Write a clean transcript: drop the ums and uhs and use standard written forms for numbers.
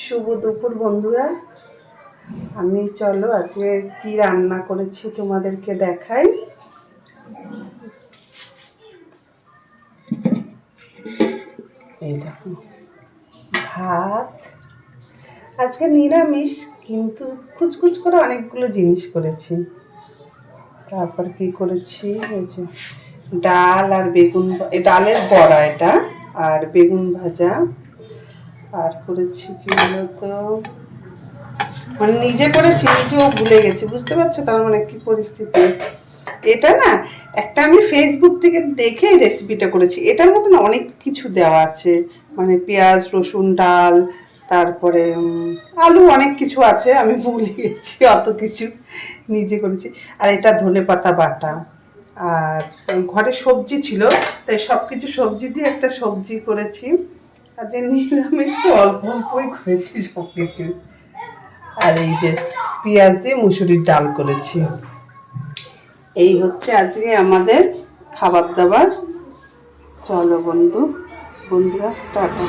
শুভ দুপুর বন্ধুরা। আমি চলো আজকে কি রান্না করেছি তোমাদেরকে দেখাই। এই দেখো, ভাত আজকে নিরামিষ, কিন্তু কুচকুচ করে অনেকগুলো জিনিস করেছি। তারপর কি করেছি, এই যে ডাল আর বেগুন, ডালের বড়া এটা, আর বেগুন ভাজা। আর করেছি কি বলতো, মানে নিজে করেছি, নিজেও ভুলে গেছি, বুঝতে পারছো তার মানে কি পরিস্থিতি। এটা না একটা আমি ফেসবুক থেকে দেখে রেসিপিটা করেছি। এটার মধ্যে না অনেক কিছু দেওয়া আছে, মানে পেঁয়াজ রসুন ডাল, তারপরে আলু, অনেক কিছু আছে, আমি ভুলে গেছি অত কিছু। নিজে করেছি। আর এটা ধনেপাতা বাটা, আর ঘরে সবজি ছিল, তাই সব কিছু সবজি দিয়ে একটা সবজি করেছি। আর যে নিরামিষ তো অল্প অল্পই করেছি সব কিছু। আর এই যে পেঁয়াজ দিয়ে মুসুরির ডাল করেছি। এই হচ্ছে আজকে আমাদের খাবার দাবার। চলো বন্ধুরা, টাটা।